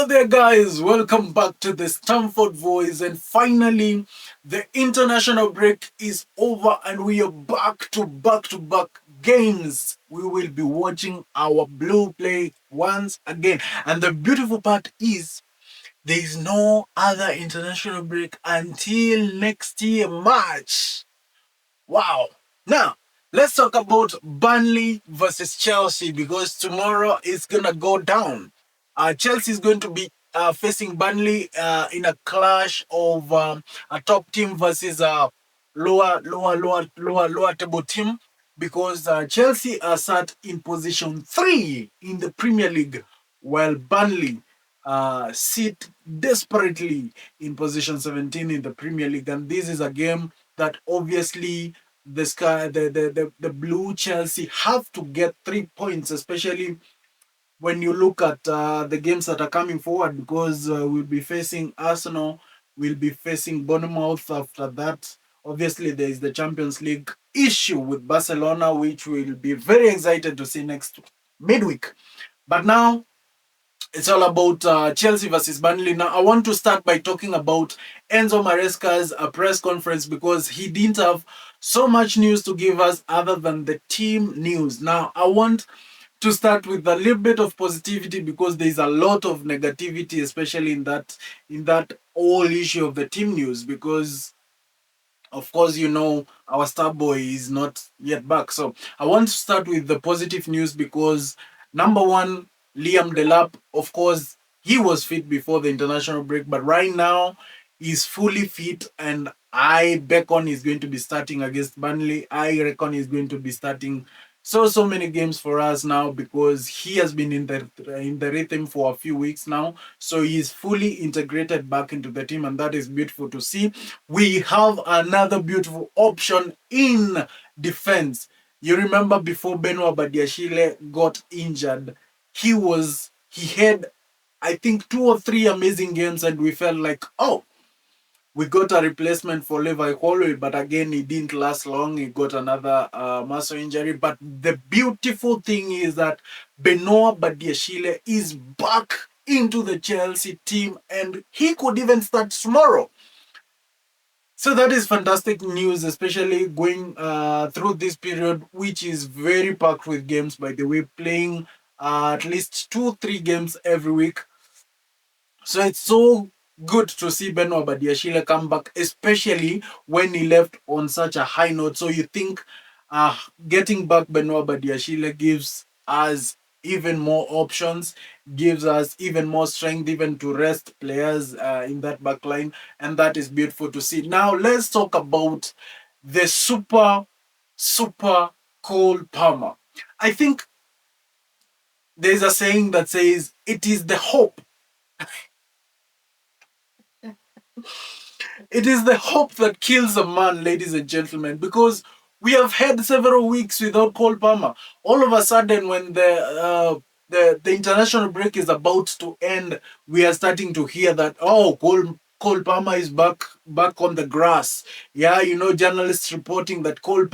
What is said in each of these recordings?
Hello there, guys. Welcome back to the Stamford Voice. And finally, the international break is over, and we are back to back games. We will be watching our blue play once again. And the beautiful part is there is no other international break until next year, March. Wow. Now, let's talk about Burnley versus Chelsea because tomorrow is going to go down. Chelsea is going to be facing Burnley in a clash of a top team versus a lower table team because Chelsea are sat in position 3 in the Premier League while Burnley sit desperately in position 17 in the Premier League. And this is a game that obviously the blue Chelsea have to get 3 points, especially when you look at the games that are coming forward, because we'll be facing Arsenal, we'll be facing Bournemouth after that. Obviously, there is the Champions League issue with Barcelona, which we'll be very excited to see next midweek. But now it's all about Chelsea versus Burnley. Now, I want to start by talking about Enzo Maresca's press conference because he didn't have so much news to give us other than the team news. Now, I want to start with a little bit of positivity because there's a lot of negativity, especially in that whole issue of the team news. Because of course, our star boy is not yet back. So I want to start with the positive news because number one, Liam Delap, of course, he was fit before the international break, but right now he's fully fit, and I beckon he's going to be starting against Burnley. I reckon he's going to be starting so many games for us now because he has been in the rhythm for a few weeks now. So he's fully integrated back into the team, and that is beautiful to see. We have another beautiful option in defense. You remember before Benoit Badiashile got injured, he had I think 2 or 3 amazing games, and we felt like, oh, we got a replacement for Levi Colwill, but again, he didn't last long. He got another muscle injury. But the beautiful thing is that Benoit Badiashile is back into the Chelsea team, and he could even start tomorrow. So that is fantastic news, especially going through this period, which is very packed with games, by the way, playing at least 2-3 games every week. So it's so good to see Benoit Badiashile come back, especially when he left on such a high note. So you think getting back Benoit Badiashile gives us even more options, gives us even more strength, even to rest players in that back line. And that is beautiful to see. Now, let's talk about the super Cole Palmer. I think there's a saying that says it is the hope. It is the hope that kills a man, ladies and gentlemen, because we have had several weeks without Cole Palmer. All of a sudden, when the international break is about to end, we are starting to hear that, oh, Cole Palmer is back on the grass. Yeah, journalists reporting that Cole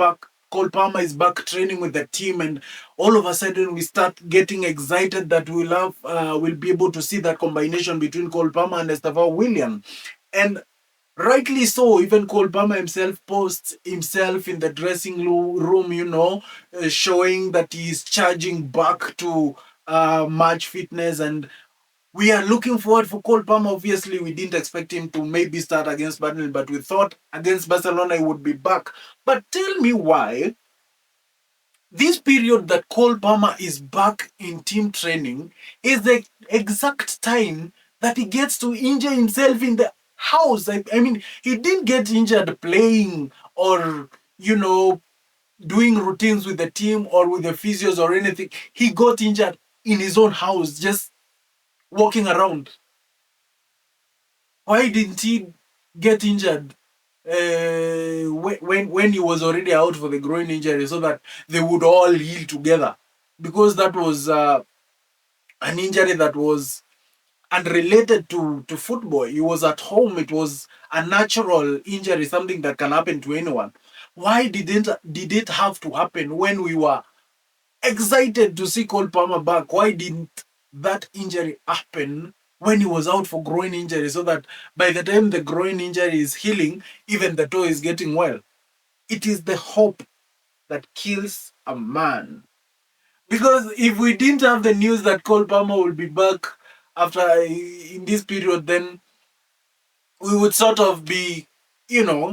Palmer is back training with the team, and all of a sudden we start getting excited that we'll be able to see that combination between Cole Palmer and Estêvão William. And rightly so, even Cole Palmer himself posts himself in the dressing room, showing that he's charging back to match fitness. And we are looking forward for Cole Palmer. Obviously, we didn't expect him to maybe start against Burnley, but we thought against Barcelona he would be back. But tell me why this period that Cole Palmer is back in team training is the exact time that he gets to injure himself in the house. I mean, he didn't get injured playing or, doing routines with the team or with the physios or anything. He got injured in his own house, just walking around. Why didn't he get injured when he was already out for the groin injury, so that they would all heal together? Because that was an injury that was unrelated to football. He was at home. It was a natural injury, something that can happen to anyone. Why did it have to happen when we were excited to see Cole Palmer back? Why didn't that injury happen when he was out for groin injury, so that by the time the groin injury is healing, even the toe is getting well. It is the hope that kills a man. Because if we didn't have the news that Cole Palmer will be back after in this period, then we would sort of be,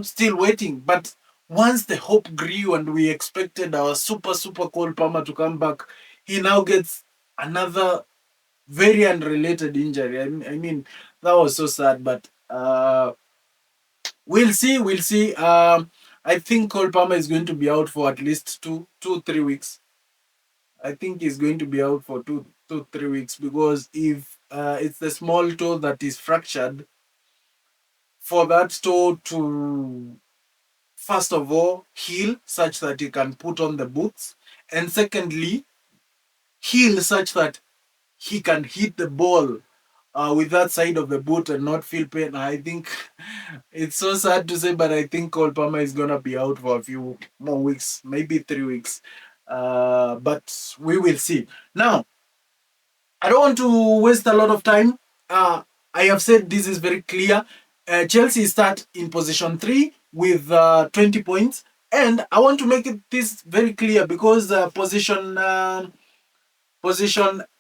still waiting. But once the hope grew and we expected our super Cole Palmer to come back, he now gets another very unrelated injury. I mean, that was so sad, but we'll see. We'll see. I think Cole Palmer is going to be out for at least 3 weeks. I think he's going to be out for 3 weeks, because if it's the small toe that is fractured, for that toe to first of all heal such that he can put on the boots, and secondly heal such that he can hit the ball with that side of the boot and not feel pain. I think it's so sad to say, but I think Cole Palmer is gonna be out for a few more weeks, maybe 3 weeks. But we will see. Now, I don't want to waste a lot of time. I have said this is very clear. Chelsea start in position 3 with 20 points, and I want to make this very clear, because position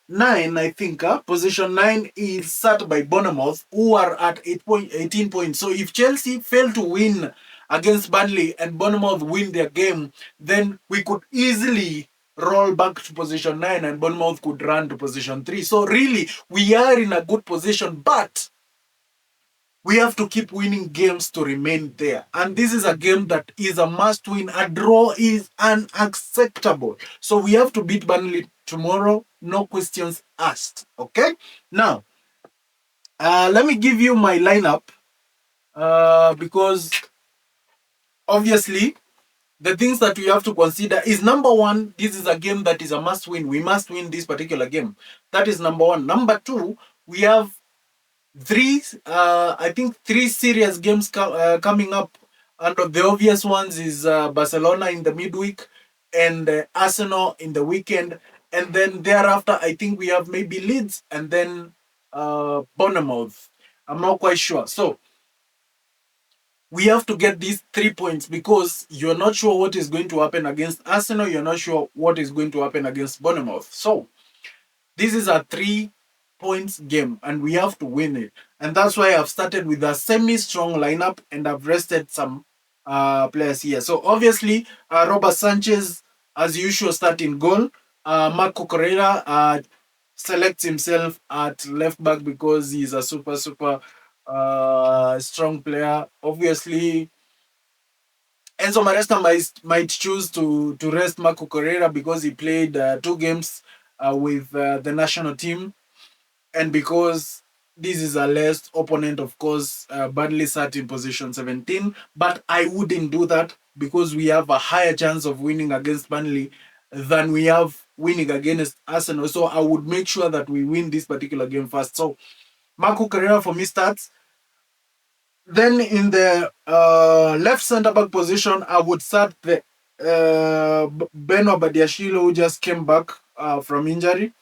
9, I think, position 9 is set by Bournemouth, who are at 18 points. So if Chelsea fail to win against Burnley and Bournemouth win their game, then we could easily roll back to position 9 and Bournemouth could run to position 3. So really, we are in a good position, but we have to keep winning games to remain there. And this is a game that is a must win. A draw is unacceptable. So we have to beat Burnley tomorrow. No questions asked. Okay? Now, let me give you my lineup. Because obviously, the things that we have to consider is, number one, this is a game that is a must win. We must win this particular game. That is number one. Number two, we have three serious games coming up, and the obvious ones is Barcelona in the midweek and Arsenal in the weekend, and then thereafter I think we have maybe Leeds and then Bournemouth. I'm not quite sure. So we have to get these 3 points, because you're not sure what is going to happen against Arsenal. You're not sure what is going to happen against Bournemouth. So this is a 3 points game and we have to win it. And that's why I've started with a semi-strong lineup and I've rested some players here. So obviously, Robert Sanchez, as usual, start in goal. Marco Correa selects himself at left back because he's a super strong player. Obviously, Enzo Maresca might choose to rest Marco Correa because he played 2 games with the national team, and because this is a less opponent, of course, Burnley sat in position 17, but I wouldn't do that because we have a higher chance of winning against Burnley than we have winning against Arsenal. So I would make sure that we win this particular game first. So Marco Correa for me starts. Then in the left centre back position, I would start the Beno Badiashile, who just came back from injury.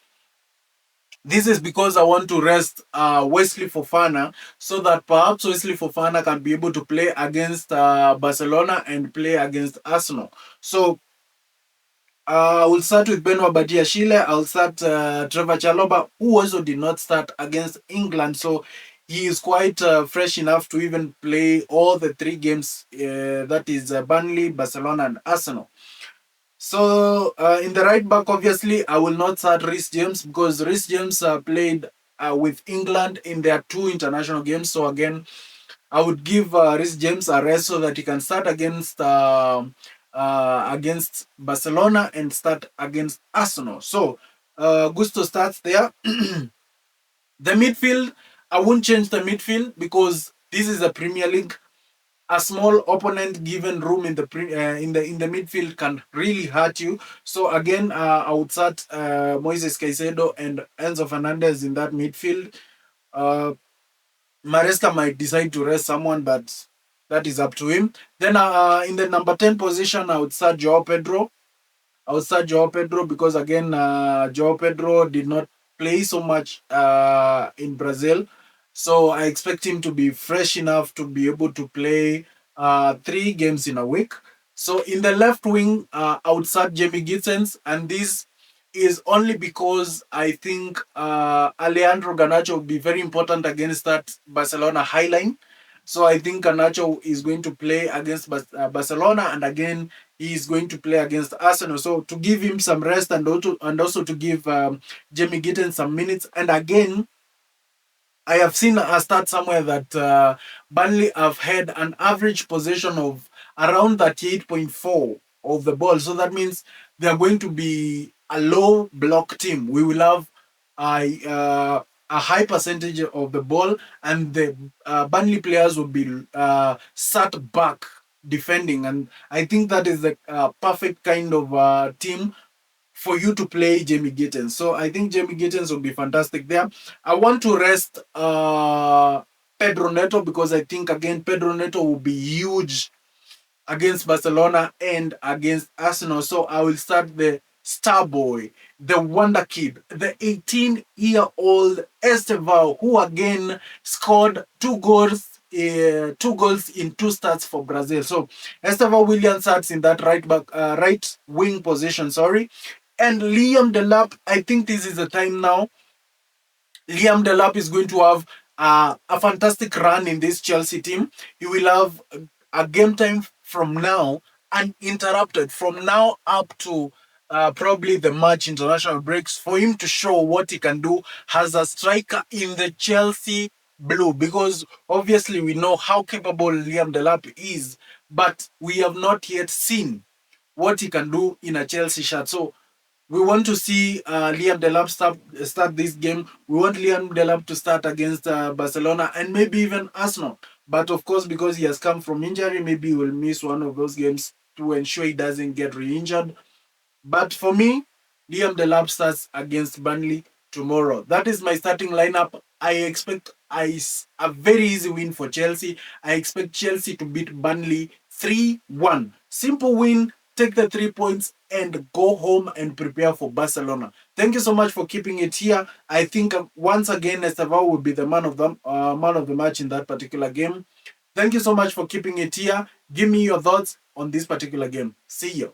This is because I want to rest Wesley Fofana, so that perhaps Wesley Fofana can be able to play against Barcelona and play against Arsenal. So I will start with Benoit Badiashile. I'll start Trevor Chalobah, who also did not start against England. So he is quite fresh enough to even play all the 3 games, that is Burnley, Barcelona and Arsenal. So in the right back, obviously, I will not start Reece James because Reece James played with England in their 2 international games. So again, I would give Reece James a rest so that he can start against Barcelona and start against Arsenal. So Gusto starts there. The midfield, I won't change the midfield because this is a Premier League. A small opponent given room in the midfield can really hurt you. So again, I would start Moises Caicedo and Enzo Fernandez in that midfield. Maresca might decide to rest someone, but that is up to him. Then in the number 10 position, I would start João Pedro. Because again, João Pedro did not play so much in Brazil. So I expect him to be fresh enough to be able to play 3 games in a week. So in the left wing, I would start Jamie Gittens, and this is only because I think Alejandro Garnacho will be very important against that Barcelona high line. So I think Garnacho is going to play against Barcelona, and again he is going to play against Arsenal. So to give him some rest, and also to give Jamie Gittens some minutes, and again I have seen a stat somewhere that Burnley have had an average possession of around 38.4 of the ball. So that means they are going to be a low block team. We will have a high percentage of the ball, and the Burnley players will be sat back defending. And I think that is the perfect kind of team for you to play Jamie Gittens. So I think Jamie Gittens will be fantastic there. I want to rest Pedro Neto, because I think again Pedro Neto will be huge against Barcelona and against Arsenal. So I will start the star boy, the wonder kid, the 18-year-old Estêvão, who again scored 2 goals. 2 goals in 2 starts for Brazil. So Estevão William starts in that right wing position. Sorry, and Liam Delap. I think this is the time now. Liam Delap is going to have a fantastic run in this Chelsea team. He will have a game time from now uninterrupted, from now up to probably the March international breaks, for him to show what he can do as a striker in the Chelsea blue. Because obviously we know how capable Liam Delap is, but we have not yet seen what he can do in a Chelsea shirt. So we want to see Liam Delap start this game. We want Liam Delap to start against Barcelona and maybe even Arsenal. But of course, because he has come from injury, maybe he will miss one of those games to ensure he doesn't get re-injured. But for me, Liam Delap starts against Burnley tomorrow. That is my starting lineup. I expect a very easy win for Chelsea. I expect Chelsea to beat Burnley 3-1. Simple win, take the 3 points, and go home and prepare for Barcelona. Thank you so much for keeping it here. I think once again, Estevão will be the man of the match in that particular game. Thank you so much for keeping it here. Give me your thoughts on this particular game. See you.